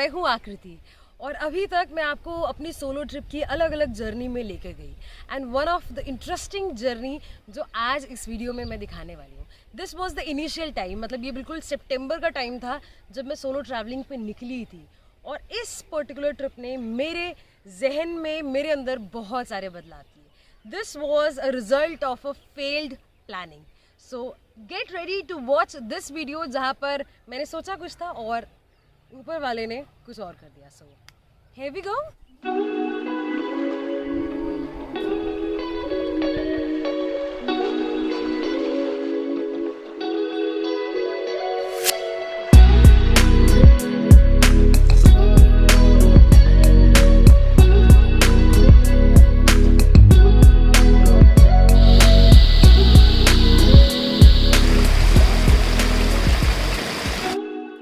मैं हूँ आकृति और अभी तक मैं आपको अपनी सोलो ट्रिप की अलग अलग जर्नी में लेकर गई and one of the interesting journey जो आज इस वीडियो में मैं दिखाने वाली हूँ। This was the initial time, मतलब ये बिल्कुल सितंबर का टाइम था जब मैं सोलो ट्रैवलिंग पे निकली थी और इस पर्टिकुलर ट्रिप ने मेरे जहन में, मेरे अंदर बहुत सारे बदलाव किए। This was a result of a failed planning. So get ready to watch this video जहाँ पर मैंने सोचा कुछ था और ऊपर वाले ने कुछ और कर दिया। सो here we go.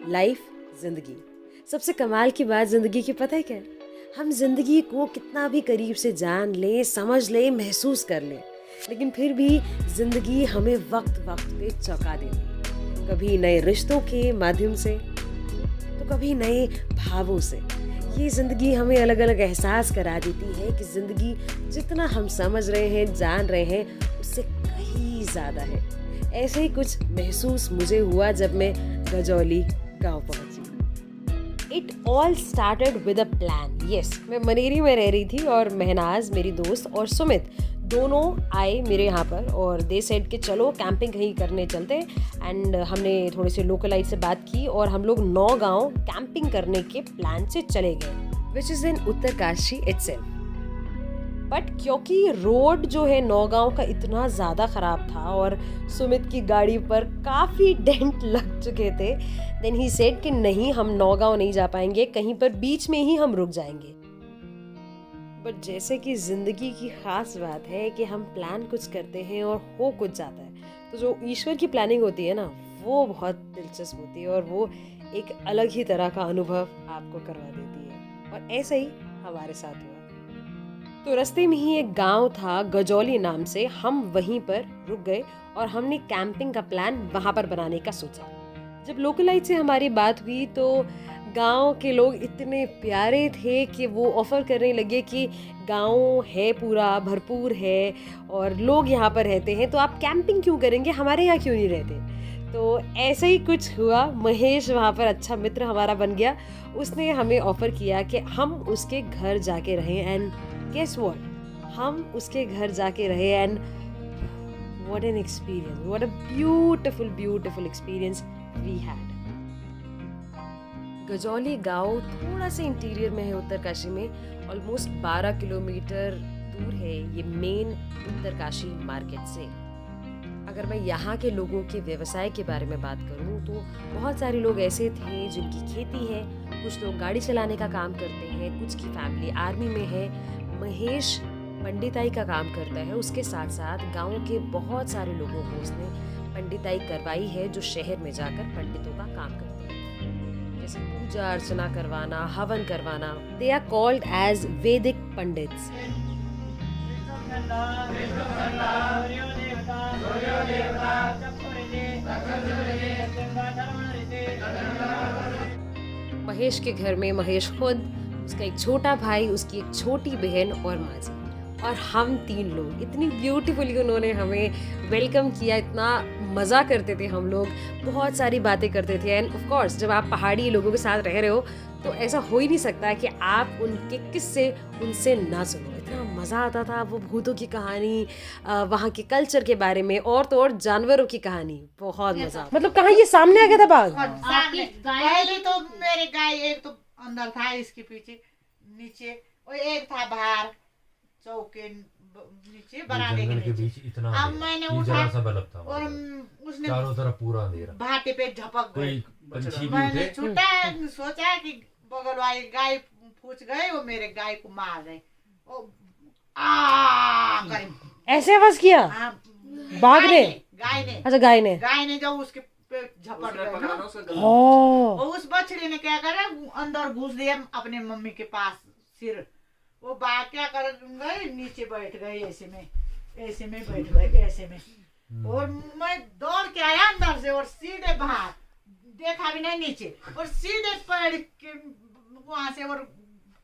लाइफ, जिंदगी, सबसे कमाल की बात जिंदगी की पता है क्या है? हम जिंदगी को कितना भी करीब से जान लें, समझ लें, महसूस कर लें, लेकिन फिर भी जिंदगी हमें वक्त वक्त पे चौंका देती है। कभी नए रिश्तों के माध्यम से तो कभी नए भावों से। ये जिंदगी हमें अलग अलग एहसास करा देती है कि जिंदगी जितना हम समझ रहे हैं, जान रहे हैं, उससे कहीं ज़्यादा है। ऐसे ही कुछ महसूस मुझे हुआ जब मैं गजौली गाँव पहुंची। It all started with a plan. Yes, मैं मनेरी में रह रही थी और महनाज मेरी दोस्त और सुमित दोनों आए मेरे यहाँ पर और दे सेड कि चलो कैंपिंग कहीं करने चलते। एंड हमने थोड़े से लोकलाइट से बात की और हम लोग नौगांव कैंपिंग करने के प्लान से चले गए, which is in Uttarkashi itself. But क्योंकि रोड जो है नौगांव का इतना ज़्यादा ख़राब था और सुमित की गाड़ी पर काफ़ी डेंट लग चुके थे, देन ही सेड कि नहीं, हम नौगांव नहीं जा पाएंगे, कहीं पर बीच में ही हम रुक जाएंगे। बट जैसे कि ज़िंदगी की ख़ास बात है कि हम प्लान कुछ करते हैं और हो कुछ जाता है, तो जो ईश्वर की प्लानिंग होती है ना, वो बहुत दिलचस्प होती है और वो एक अलग ही तरह का अनुभव आपको करवा देती है। और ऐसा ही हमारे साथ हुआ। तो रास्ते में ही एक गांव था गजौली नाम से, हम वहीं पर रुक गए और हमने कैंपिंग का प्लान वहां पर बनाने का सोचा। जब लोकलाइट से हमारी बात हुई तो गांव के लोग इतने प्यारे थे कि वो ऑफर करने लगे कि गांव है, पूरा भरपूर है और लोग यहाँ पर रहते हैं, तो आप कैंपिंग क्यों करेंगे, हमारे यहाँ क्यों नहीं रहते। तो ऐसा ही कुछ हुआ। महेश वहाँ पर अच्छा मित्र हमारा बन गया। उसने हमें ऑफर किया कि हम उसके घर जाके रहें एंड Guess what? हम उसके घर जाके रहे and what an experience, what a beautiful experience we had. गजौली गांव थोड़ा सा इंटीरियर में है उत्तरकाशी में, ऑलमोस्ट 12 किलोमीटर दूर है ये मेन उत्तरकाशी मार्केट से। अगर मैं यहाँ के लोगों के व्यवसाय के बारे में बात करूँ तो बहुत सारे लोग ऐसे थे जिनकी खेती है, कुछ लोग गाड़ी चलाने का काम करते हैं, कुछ की फैमिली आर्मी में है। महेश पंडिताई का काम करता है, उसके साथ साथ गांव के बहुत सारे लोगों को उसने पंडिताई करवाई है जो शहर में जाकर पंडितों का काम करते हैं, जैसे पूजा अर्चना करवाना, हवन करवाना। दे आर कॉल्ड एज वैदिक पंडित्स। महेश के घर में महेश खुद, उसका एक छोटा भाई, उसकी एक छोटी बहन और माँ जी, और हम 3 लोग। इतनी ब्यूटीफुली उन्होंने हमें वेलकम किया, इतना मज़ा करते थे हम लोग, बहुत सारी बातें करते थे। एंड ऑफ कोर्स जब आप पहाड़ी लोगों के साथ रह रहे हो तो ऐसा हो ही नहीं सकता कि आप उनके किस्से उनसे ना सुनो। इतना मज़ा आता था, वो भूतों की कहानी, वहाँ के कल्चर के बारे में, और तो और जानवरों की कहानी, बहुत मज़ा। मतलब कहाँ ये सामने आ गया था बाघ? पहले तो मेरे गाय एक तो अंदर था, इसके पीछे नीचे, और एक था बाहर चौके नीचे बरामदे के बीच। इतना अब मैंने उठा और उसने चारों तरफ पूरा अंधेरा, भाटे पे झपक गई। मैंने छूटा, सोचा कि बगल वाली गाय पूछ गए, वो मेरे गाय को मार गए। ऐसे आवाज किया बाघ ने? गाय ने। अच्छा, गाय ने जब उसके झपट गए, उस बछड़ी ने क्या करा, अंदर घुस दिया अपने मम्मी के पास सिर। वो बाघ क्या कर गए, नीचे बैठ गए, ऐसे में बैठ गए ऐसे में। और मैं दौड़ के आया अंदर से और सीधे बाहर, देखा भी नहीं नीचे, और सीधे पैर के वहां से और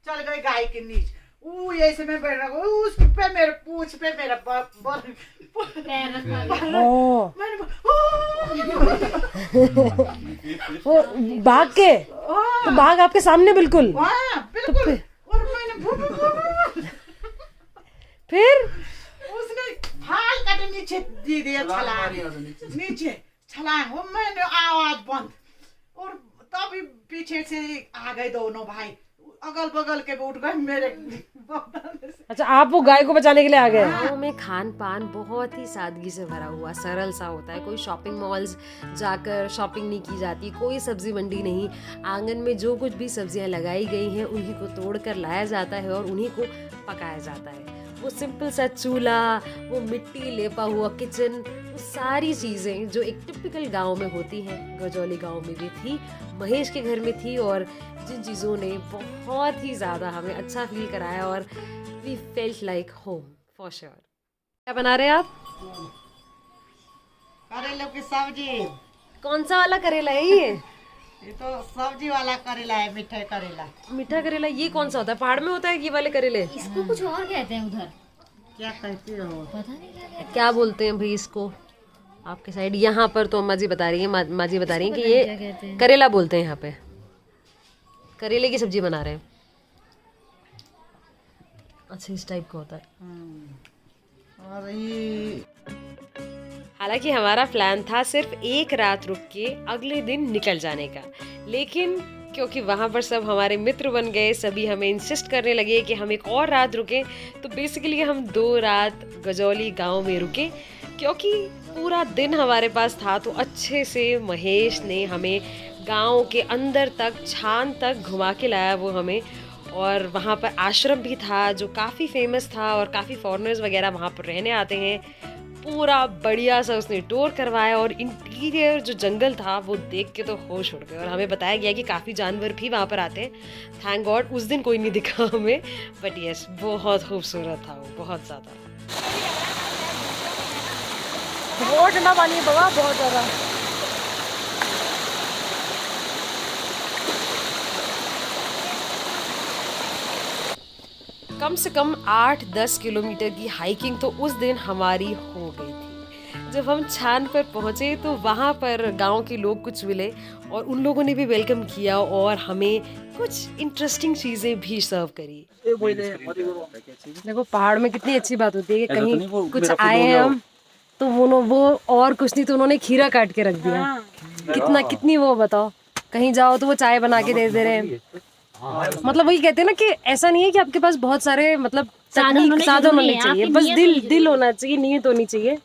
चल गए गाय के नीचे। वो ऐसे में बैठ रहा, उस पे मेरे पूछ पे मेरा मैंने वो भाग के तो भाग आपके सामने बिल्कुल। बिल्कुल। और मैंने फिर उसने फाल काटे नीचे दे दिया छलांग, नीचे छलांग। वो मैंने आवाज बंद, और तभी पीछे से आ गए दोनों भाई, अगल बगल के उठ गए मेरे। अच्छा, आप वो गाय को बचाने के लिए आ गए। गाँव में खान पान बहुत ही सादगी से भरा हुआ सरल सा होता है। कोई शॉपिंग मॉल्स जाकर शॉपिंग नहीं की जाती, कोई सब्जी मंडी नहीं। आंगन में जो कुछ भी सब्जियां लगाई गई हैं उन्हीं को तोड़ कर लाया जाता है और उन्हीं को पकाया जाता है। वो सिंपल सा चूल्हा, वो मिट्टी लेपा हुआ किचन, वो सारी चीज़ें जो एक टिपिकल गांव में होती हैं, गजौली गांव में भी थी, महेश के घर में थी। और जिन चीज़ों ने बहुत ही ज़्यादा हमें अच्छा फील कराया और we felt like home for sure. क्या बना रहे हैं आप? करेले की सब्जी। कौन सा वाला करेला है ये? ये तो सब्जी वाला करेला है, मीठा करेला। मीठा करेला ये कौन सा होता है? पहाड़ में होता है ये वाले करेले? इसको कुछ और कहते हैं उधर, क्या कहते हो? पता नहीं क्या बोलते हैं भाई इसको आपके साइड? यहाँ पर तो अम्मा जी बता रही है, माँ जी बता रही है कि ये करेला बोलते हैं यहाँ पे। करेले की सब्जी बना रहे हैं। अच्छा, इस टाइप का होता है। और ये हालांकि हमारा प्लान था सिर्फ एक रात रुक के अगले दिन निकल जाने का, लेकिन क्योंकि वहाँ पर सब हमारे मित्र बन गए, सभी हमें इंसिस्ट करने लगे कि हम एक और रात रुकें, तो बेसिकली हम 2 रात गजौली गांव में रुके। क्योंकि पूरा दिन हमारे पास था तो अच्छे से महेश ने हमें गांव के अंदर तक, छान तक घुमा के लाया वो हमें। और वहाँ पर आश्रम भी था जो काफ़ी फेमस था और काफ़ी फॉरेनर्स वगैरह वहाँ पर रहने आते हैं। पूरा बढ़िया सा उसने टूर करवाया और इंटीरियर जो जंगल था वो देख के तो होश उड़ गए। और हमें बताया गया कि काफ़ी जानवर भी वहाँ पर आते हैं। थैंक गॉड उस दिन कोई नहीं दिखा हमें, बट यस बहुत खूबसूरत था वो, बहुत ज़्यादा। बहुत ठंडा पानी है बाबा, बहुत ज़्यादा। कम से कम 8-10 किलोमीटर की हाइकिंग तो उस दिन हमारी हो गई थी। जब हम छान पर पहुंचे तो वहाँ पर गांव के लोग कुछ मिले और उन लोगों ने भी वेलकम किया और हमें कुछ इंटरेस्टिंग चीज़ें भी सर्व करी। देखो पहाड़ में कितनी अच्छी बात होती है कि कहीं कुछ आए हैं हम तो वो और कुछ नहीं तो उन्होंने खीरा काट के रख दिया। कितनी वो बताओ, कहीं जाओ तो वो चाय बना के दे रहे हैं। मतलब वही कहते हैं ना कि ऐसा नहीं है कि आपके पास बहुत सारे मतलब तकनीक साधन होने चाहिए, बस दिल होना चाहिए, नीयत होनी चाहिए।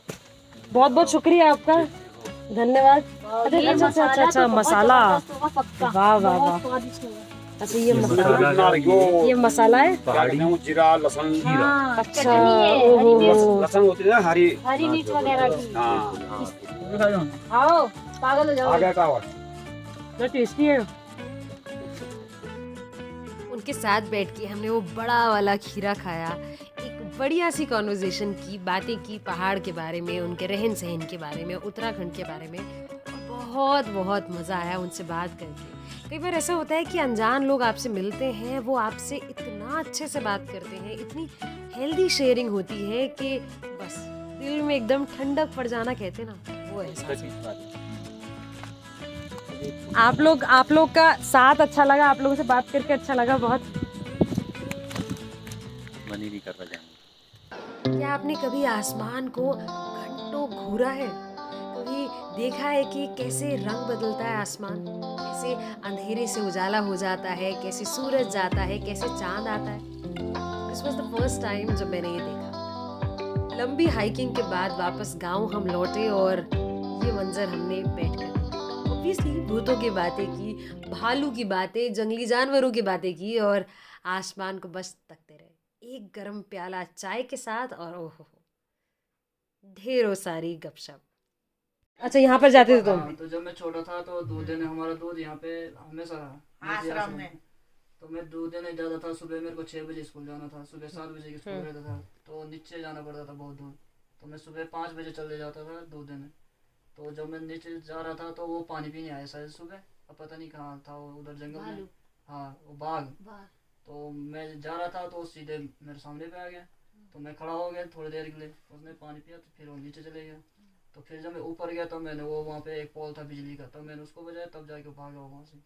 बहुत बहुत शुक्रिया आपका, धन्यवाद। अच्छा मसाला, वाह वाह वाह। अच्छा ये मसाला है, जीरा लहसुन। अच्छा लहसुन होती है हरी मिर्च वगैरह की। आओ पागल हो जाओ, आ गया का टेस्टी है। उनके साथ बैठ के हमने वो बड़ा वाला खीरा खाया, एक बढ़िया सी कॉन्वर्जेशन की, बातें की पहाड़ के बारे में, उनके रहन सहन के बारे में, उत्तराखंड के बारे में। और बहुत मज़ा आया उनसे बात करके। कई बार ऐसा होता है कि अनजान लोग आपसे मिलते हैं, वो आपसे इतना अच्छे से बात करते हैं, इतनी हेल्दी शेयरिंग होती है कि बस दिल में एकदम ठंडक पड़ जाना कहते ना, वो ऐसा। आप लोग का साथ अच्छा लगा, आप लोगों से बात करके अच्छा लगा बहुत। मनी नहीं कर रहा। क्या आपने कभी आसमान को घंटों घूरा है? कभी देखा है कि कैसे रंग बदलता है आसमान, कैसे अंधेरे से उजाला हो जाता है, कैसे सूरज जाता है, कैसे चांद आता है? This was the first time जब मैंने ये देखा। लंबी हाइकिंग के बाद वापस गांव हम लौटे और ये मंजर हमने बैठकर ऑब्वियसली भूतों की बातें की, भालू की बातें, जंगली जानवरों की बातें की और आसमान को बस तकते रहे, एक गरम प्याला चाय के साथ और ओहो ढेरों सारी गपशप। अच्छा यहाँ पर जाते थे तुम? तो जब मैं छोटा था तो दूध देने, हमारा दूध यहाँ पे हमेशा रहा आश्रम में। तो मैं दूध देने जाता था। सुबह मेरे को 6 बजे स्कूल जाना था, सुबह 7 बजे की स्कूल रहता था, तो नीचे जाना पड़ता था बहुत दूर। तो मैं सुबह 5 बजे चले जाता था दूध देने। तो जब मैं नीचे जा रहा था तो वो पानी पीने आया शायद सुबह, अब पता नहीं कहाँ था वो, उधर जंगल में। हाँ वो बाघ। तो मैं जा रहा था तो सीधे मेरे सामने पे आ गया, तो मैं खड़ा हो गया थोड़ी देर के लिए, उसने पानी पिया तो फिर वो नीचे चले गया। तो फिर जब मैं ऊपर गया तो मैंने वो वहाँ पे एक पोल था बिजली का, तब मैंने उसको बजाया, तब जाके भागा वहाँ से।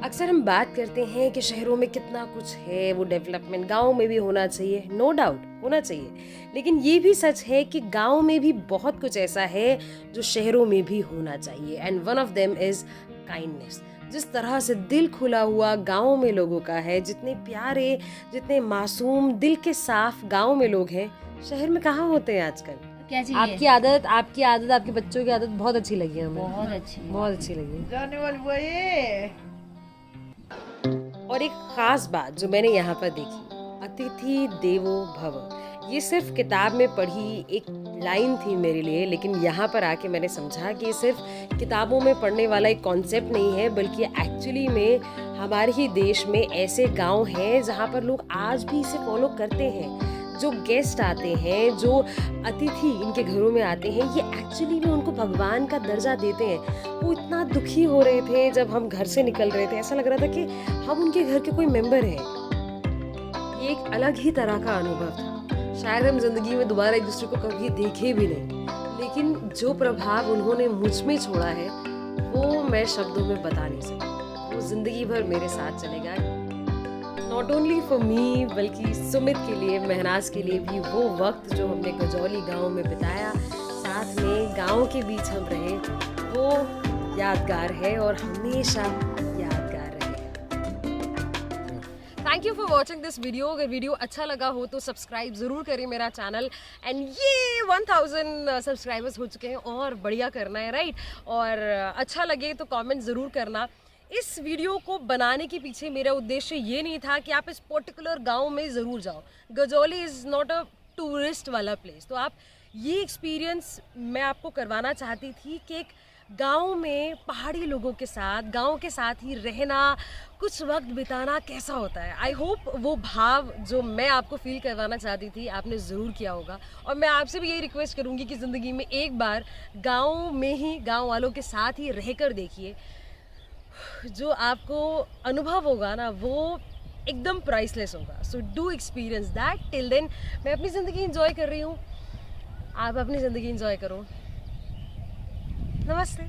अक्सर हम बात करते हैं कि शहरों में कितना कुछ है, वो डेवलपमेंट गाँव में भी होना चाहिए, नो डाउट होना चाहिए, लेकिन ये भी सच है कि गाँव में भी बहुत कुछ ऐसा है जो शहरों में भी होना चाहिए। And one of them is kindness. जिस तरह से दिल खुला हुआ गाँव में लोगों का है, जितने प्यारे, जितने मासूम, दिल के साफ गाँव में लोग हैं, शहर में कहाँ होते हैं आजकल। क्या चाहिए? आपकी आदत आपके बच्चों की आदत बहुत अच्छी लगी हमें, बहुत अच्छी लगी। जाने वाली वो ये और एक खास बात जो मैंने यहाँ पर देखी, अतिथि देवो भव, ये सिर्फ किताब में पढ़ी एक लाइन थी मेरे लिए, लेकिन यहाँ पर आके मैंने समझा कि ये सिर्फ किताबों में पढ़ने वाला एक कॉन्सेप्ट नहीं है, बल्कि एक्चुअली में हमारे ही देश में ऐसे गांव हैं जहाँ पर लोग आज भी इसे फॉलो करते हैं। जो गेस्ट आते हैं, जो अतिथि इनके घरों में आते हैं, ये एक्चुअली में उनको भगवान का दर्जा देते हैं। वो इतना दुखी हो रहे थे जब हम घर से निकल रहे थे, ऐसा लग रहा था कि हम उनके घर के कोई मेंबर हैं। ये एक अलग ही तरह का अनुभव था। शायद हम जिंदगी में दोबारा एक दूसरे को कभी देखे भी नहीं, लेकिन जो प्रभाव उन्होंने मुझ में छोड़ा है वो मैं शब्दों में बता नहीं सकती। वो जिंदगी भर मेरे साथ चलेगा, नॉट ओनली फॉर मी, बल्कि सुमित के लिए, महनाज के लिए भी। वो वक्त जो हमने गजौली गांव में बिताया, साथ में गांव के बीच हम रहे, वो यादगार है और हमेशा यादगार रहेगा। Thank you for watching this video. अगर वीडियो अच्छा लगा हो तो सब्सक्राइब ज़रूर करें मेरा चैनल। एंड ये 1000 सब्सक्राइबर्स हो चुके हैं और बढ़िया करना है, राइट? और अच्छा लगे तो कमेंट ज़रूर करना। इस वीडियो को बनाने के पीछे मेरा उद्देश्य ये नहीं था कि आप इस पर्टिकुलर गांव में ज़रूर जाओ। गजौली इज़ नॉट अ टूरिस्ट वाला प्लेस, तो आप ये एक्सपीरियंस मैं आपको करवाना चाहती थी कि एक गांव में पहाड़ी लोगों के साथ, गांव के साथ ही रहना, कुछ वक्त बिताना कैसा होता है। आई होप वो भाव जो मैं आपको फील करवाना चाहती थी आपने ज़रूर किया होगा। और मैं आपसे भी यही रिक्वेस्ट करूँगी कि ज़िंदगी में एक बार गाँव में ही, गाँव वालों के साथ ही रहकर देखिए। जो आपको अनुभव होगा ना, वो एकदम प्राइसलेस होगा। So do experience that. Till then मैं अपनी ज़िंदगी एंजॉय कर रही हूँ, आप अपनी ज़िंदगी एंजॉय करो। नमस्ते।